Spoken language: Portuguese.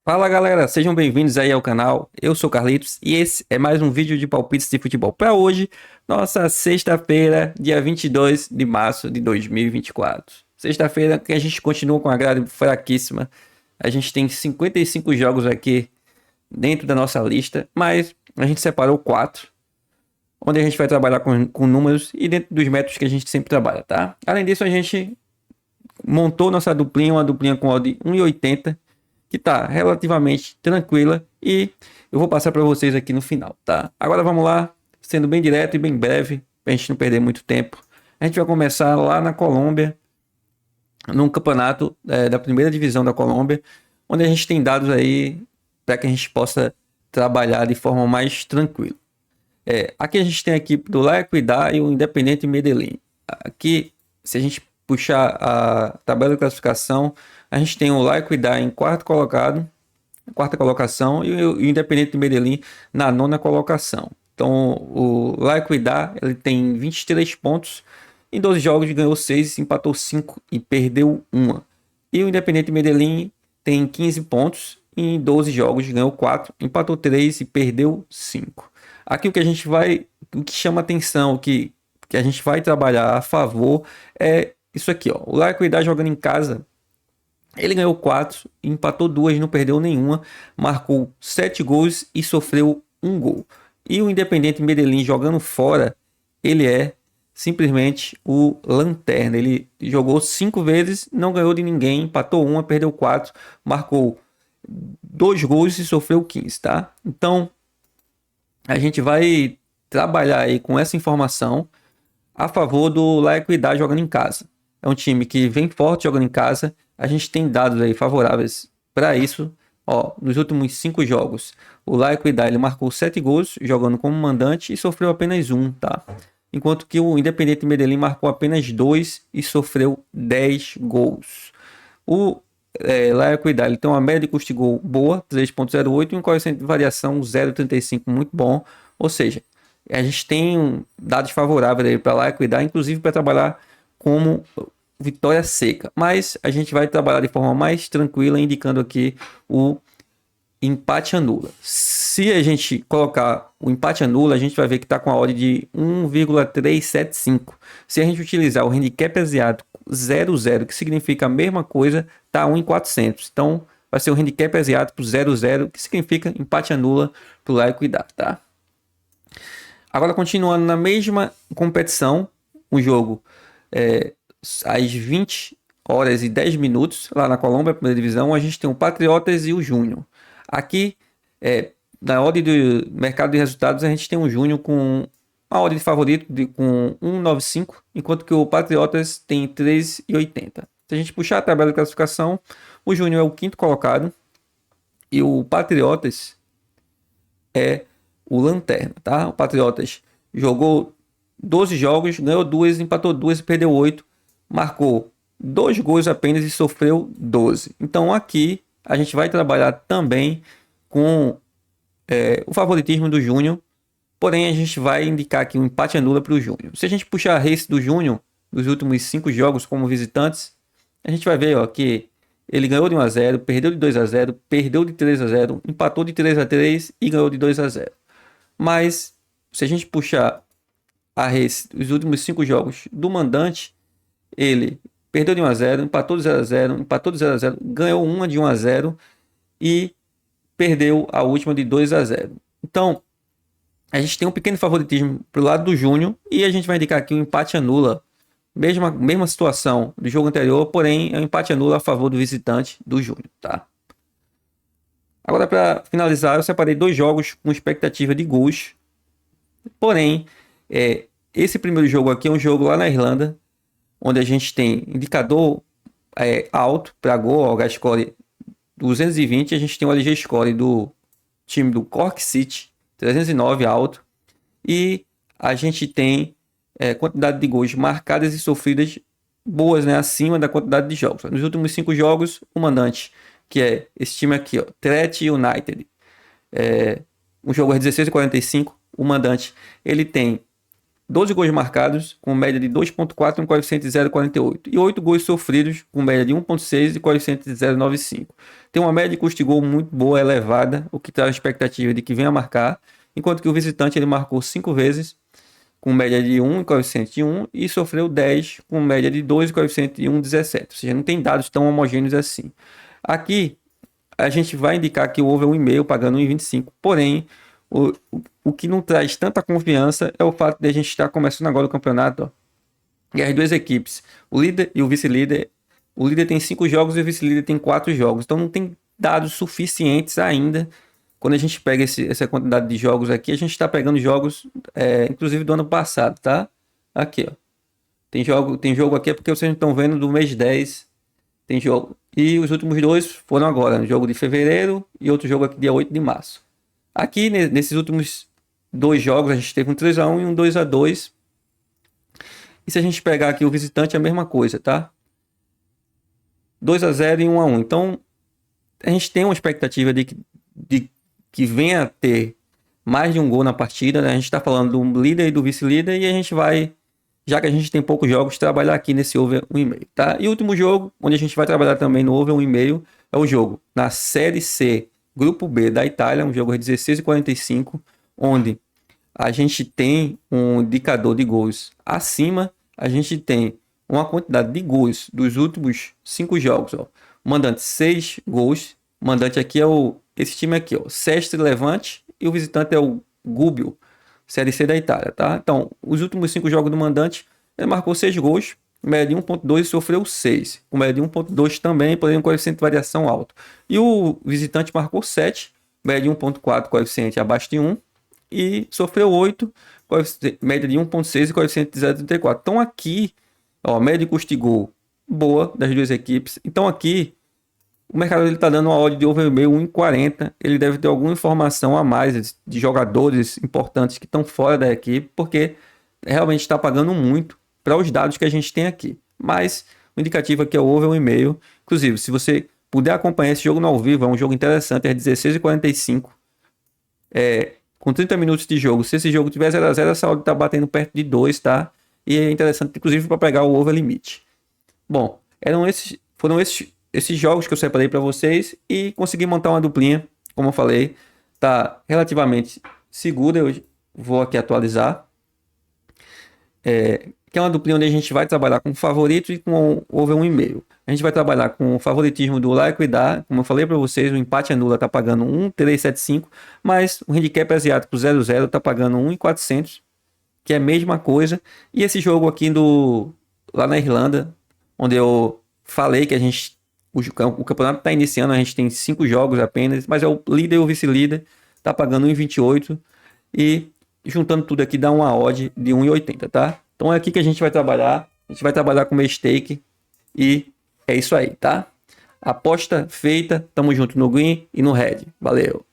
Fala galera, sejam bem-vindos aí ao canal. Eu sou o Carlitos e esse é mais um vídeo de palpites de futebol para hoje, nossa sexta-feira, dia 22 de março de 2024. Sexta-feira que a gente continua com a grade fraquíssima. A gente tem 55 jogos aqui dentro da nossa lista, mas a gente separou quatro, onde a gente vai trabalhar com números e dentro dos métodos que a gente sempre trabalha, tá? Além disso, a gente montou nossa duplinha, uma duplinha com odd 1,80 que tá relativamente tranquila e eu vou passar para vocês aqui no final, tá? Agora vamos lá, sendo bem direto e bem breve, pra gente não perder muito tempo. A gente vai começar lá na Colômbia, num campeonato da primeira divisão da Colômbia, onde a gente tem dados aí para que a gente possa trabalhar de forma mais tranquila. Aqui a gente tem a equipe do La Equidad e o Independente Medellín. Aqui, se a gente puxar a tabela de classificação, a gente tem o La Equidad em quarta colocação, e o Independente Medellín na nona colocação. Então, o La Equidad, ele tem 23 pontos, em 12 jogos ganhou 6, empatou 5 e perdeu 1. E o Independente Medellín tem 15 pontos, em 12 jogos ganhou 4, empatou 3 e perdeu 5. Aqui o que chama atenção, que a gente vai trabalhar a favor é isso aqui, ó. O La Equidad jogando em casa, ele ganhou 4, empatou 2, não perdeu nenhuma, marcou 7 gols e sofreu um gol. E o Independente Medellín jogando fora, ele é simplesmente o lanterna. Ele jogou 5 vezes, não ganhou de ninguém, empatou uma, perdeu 4, marcou 2 gols e sofreu 15, tá? Então, a gente vai trabalhar aí com essa informação a favor do La Equidad jogando em casa. É um time que vem forte jogando em casa. A gente tem dados aí favoráveis para isso. Ó, nos últimos 5 jogos, o La Equidad ele marcou 7 gols jogando como mandante e sofreu apenas um, tá? Enquanto que o Independente Medellín marcou apenas 2 e sofreu 10 gols. O La Equidad ele tem uma média de custo de gol boa, 3,08, e um coeficiente de variação 0,35, muito bom. Ou seja, a gente tem dados favoráveis para La Equidad, inclusive para trabalhar como vitória seca. Mas a gente vai trabalhar de forma mais tranquila, indicando aqui o empate anula. Se a gente colocar o empate anula, a gente vai ver que está com a odd de 1,375. Se a gente utilizar o handicap asiático 0,0, que significa a mesma coisa, tá 1,400. Então vai ser o handicap asiático 0,0, que significa empate anula para o La Equidad, tá? Agora continuando na mesma competição, um jogo às 20 horas e 10 minutos, lá na Colômbia, primeira divisão, a gente tem o Patriotas e o Júnior. Aqui, na odd do mercado de resultados, a gente tem o Júnior com a odd de favorito com 1,95, enquanto que o Patriotas tem 3,80. Se a gente puxar a tabela de classificação, o Júnior é o quinto colocado e o Patriotas é o lanterna, tá? O Patriotas jogou 12 jogos, ganhou 2, empatou 2 e perdeu 8, marcou 2 gols apenas e sofreu 12. Então aqui a gente vai trabalhar também com o favoritismo do Júnior, porém a gente vai indicar aqui um empate anula para o Júnior. Se a gente puxar a race do Júnior dos últimos 5 jogos como visitantes, a gente vai ver ó, que ele ganhou de 1-0, perdeu de 2-0, perdeu de 3-0, empatou de 3-3 e ganhou de 2-0. Mas se a gente puxar os últimos 5 jogos do mandante, ele perdeu de 1-0, empatou de 0-0, empatou de 0-0, ganhou uma de 1-0 e perdeu a última de 2-0. Então, a gente tem um pequeno favoritismo pro lado do Júnior e a gente vai indicar aqui um empate anula. Mesma situação do jogo anterior, porém é um empate anula a favor do visitante do Júnior, tá? Agora, para finalizar, eu separei 2 jogos com expectativa de gols. Porém, esse primeiro jogo aqui é um jogo lá na Irlanda, onde a gente tem indicador alto para gol, o H-score 220, a gente tem o LG score do time do Cork City 309 alto, e a gente tem quantidade de gols marcadas e sofridas boas, né, acima da quantidade de jogos. Nos últimos 5 jogos, o mandante, que é esse time aqui, ó, Threat United, um jogo é 16 e 45, o mandante ele tem 12 gols marcados, com média de 2.4 e um coeficiente de 0,48. E 8 gols sofridos, com média de 1.6 e coeficiente de 0,95. Tem uma média de custo de gol muito boa, elevada, o que traz a expectativa de que venha a marcar, enquanto que o visitante ele marcou 5 vezes, com média de 1 e coeficiente de 1, e sofreu 10, com média de 2 e coeficiente de 1,17. Ou seja, não tem dados tão homogêneos assim. Aqui, a gente vai indicar que o over 1,5 pagando 1,25, porém, o que não traz tanta confiança é o fato de a gente estar começando agora o campeonato, ó, e as duas equipes, o líder e o vice-líder, o líder tem 5 jogos e o vice-líder tem 4 jogos, então não tem dados suficientes ainda. Quando a gente pega essa quantidade de jogos aqui, a gente está pegando jogos, inclusive do ano passado, tá? Aqui, ó. Tem jogo aqui, é porque vocês não estão vendo do mês 10, tem jogo. E os últimos 2 foram agora, um jogo de fevereiro e outro jogo aqui dia 8 de março. Aqui, nesses últimos 2 jogos, a gente teve um 3-1 e um 2-2. E se a gente pegar aqui o visitante, é a mesma coisa, tá? 2-0 e 1-1. Então, a gente tem uma expectativa de que venha a ter mais de um gol na partida, né? A gente está falando do líder e do vice-líder e a gente vai, já que a gente tem poucos jogos, trabalhar aqui nesse over 1,5, tá? E o último jogo, onde a gente vai trabalhar também no over 1,5, é o jogo na Série C, Grupo B da Itália, um jogo de 16,45, onde a gente tem um indicador de gols acima, a gente tem uma quantidade de gols dos últimos 5 jogos, ó. O mandante 6 gols, o mandante aqui é esse time aqui, ó, Sestre Levante, e o visitante é o Gubbio, Série C da Itália, tá? Então, os últimos 5 jogos do mandante, ele marcou 6 gols, média de 1.2 e sofreu 6. Com média de 1.2 também, porém um coeficiente de variação alto. E o visitante marcou 7, média de 1.4, coeficiente abaixo de 1. E sofreu 8, média de 1.6 e coeficiente de 0,34. Então aqui, ó, média de custo de gol boa das duas equipes. Então aqui, o mercado está dando uma odd de over 1,40. Ele deve ter alguma informação a mais de jogadores importantes que estão fora da equipe, porque realmente está pagando muito para os dados que a gente tem aqui. Mas o indicativo aqui é o over 1,5. Inclusive, se você puder acompanhar esse jogo no ao vivo, é um jogo interessante, é 16h45. Com 30 minutos de jogo. Se esse jogo tiver 0-0, essa odd está batendo perto de 2, tá? E é interessante, inclusive, para pegar o over limite. Bom, foram esses jogos que eu separei para vocês e consegui montar uma duplinha, como eu falei, tá relativamente segura. Eu vou aqui atualizar. Que é uma duplinha onde a gente vai trabalhar com favorito e com over 1,5. A gente vai trabalhar com o favoritismo do La Equidad. Como eu falei para vocês, o empate anula está pagando 1,375, mas o handicap asiático 0,0 está pagando 1,400, que é a mesma coisa. E esse jogo aqui lá na Irlanda, onde eu falei que o campeonato está iniciando, a gente tem 5 jogos apenas, mas é o líder e o vice-líder, está pagando 1,28 e juntando tudo aqui dá uma odd de 1,80, tá? Então é aqui que a gente vai trabalhar. A gente vai trabalhar com o stake e é isso aí, tá? Aposta feita, tamo junto no green e no red. Valeu!